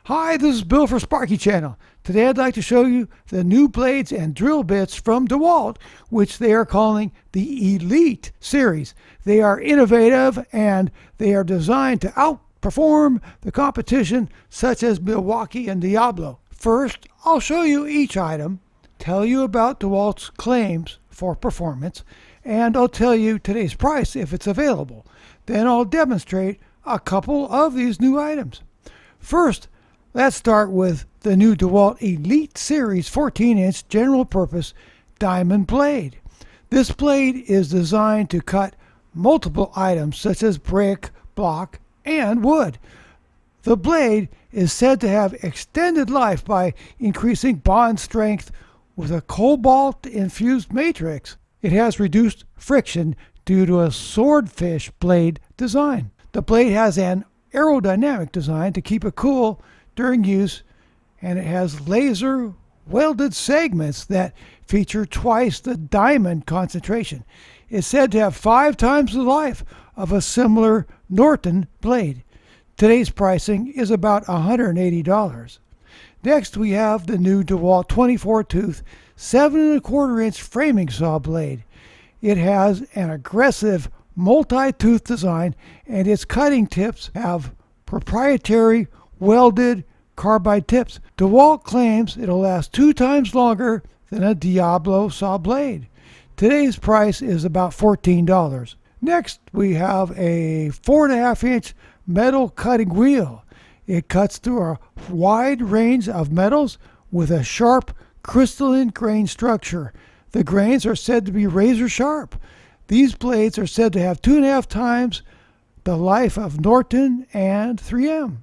Hi, this is Bill for Sparky Channel. Today I'd like to show you the new blades and drill bits from DeWalt, which they are calling the Elite series. They are innovative and they are designed to outperform the competition such as Milwaukee and Diablo. First, I'll show you each item, tell you about DeWalt's claims for performance, and I'll tell you today's price if it's available. Then I'll demonstrate a couple of these new items. First, let's start with the new DeWalt Elite Series 14-inch general purpose diamond blade. This blade is designed to cut multiple items such as brick, block, and wood. The blade is said to have extended life by increasing bond strength with a cobalt-infused matrix. It has reduced friction due to a swordfish blade design. The blade has an aerodynamic design to keep it cool during use, and it has laser welded segments that feature twice the diamond concentration. It's said to have 5 times the life of a similar Norton blade. Today's pricing is about $180. Next, we have the new DeWalt 24-tooth 7 1/4-inch framing saw blade. It has an aggressive multi-tooth design, and its cutting tips have proprietary welded carbide tips. DeWalt claims it'll last 2 times longer than a Diablo saw blade. Today's price is about $14. Next, we have a 4.5-inch metal cutting wheel. It cuts through a wide range of metals with a sharp crystalline grain structure. The grains are said to be razor sharp. These blades are said to have 2.5 times the life of Norton and 3M.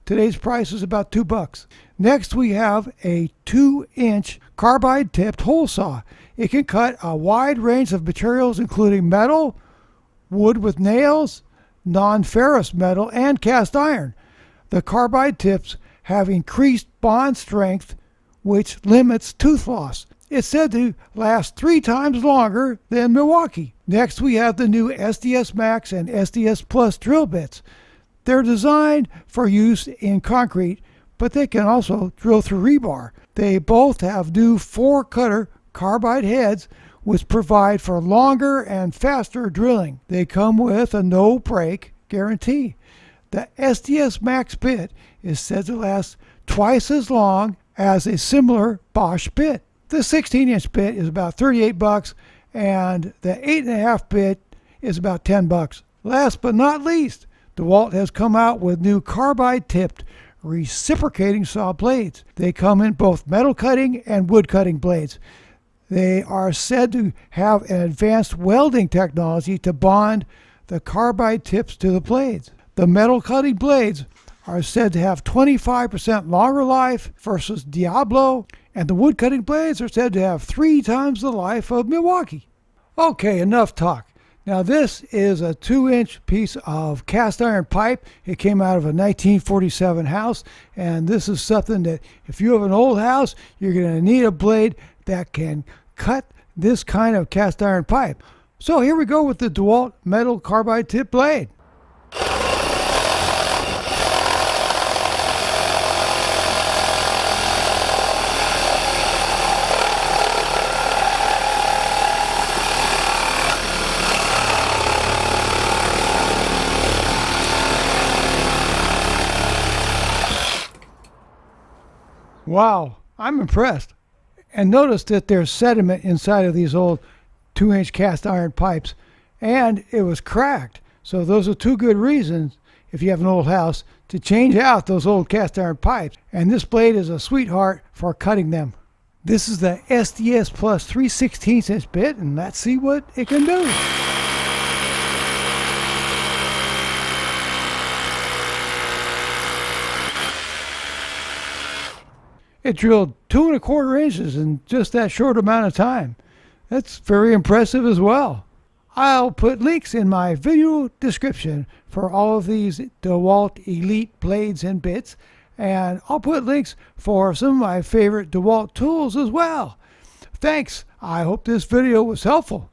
Today's price is about $2. Next, we have a 2-inch carbide tipped hole saw. It can cut a wide range of materials including metal, wood with nails, non-ferrous metal, and cast iron. The carbide tips have increased bond strength, which limits tooth loss. It's said to last 3 times longer than Milwaukee. Next, we have the new SDS Max and SDS Plus drill bits. They're designed for use in concrete, but they can also drill through rebar. They both have new 4-cutter carbide heads, which provide for longer and faster drilling. They come with a no-break guarantee. The SDS Max bit is said to last twice as long as a similar Bosch bit. The 16-inch bit is about $38, and the 8.5 bit is about $10. Last but not least, DeWalt has come out with new carbide-tipped reciprocating saw blades. They come in both metal cutting and wood cutting blades. They are said to have an advanced welding technology to bond the carbide tips to the blades. The metal cutting blades are said to have 25% longer life versus Diablo, and the wood cutting blades are said to have 3 times the life of Milwaukee. Okay, enough talk. Now this is a 2-inch piece of cast iron pipe. It came out of a 1947 house, and this is something that if you have an old house, you're going to need a blade that can cut this kind of cast iron pipe. So here we go with the DeWalt metal carbide tip blade. Wow, I'm impressed. And notice that there's sediment inside of these old 2-inch cast iron pipes, and it was cracked. So those are 2 good reasons, if you have an old house, to change out those old cast iron pipes. And this blade is a sweetheart for cutting them. This is the SDS Plus 3/16-inch bit, and let's see what it can do. It drilled 2 1/4 inches in just that short amount of time. That's very impressive as well. I'll put links in my video description for all of these DeWalt Elite blades and bits, and I'll put links for some of my favorite DeWalt tools as well. Thanks. I hope this video was helpful.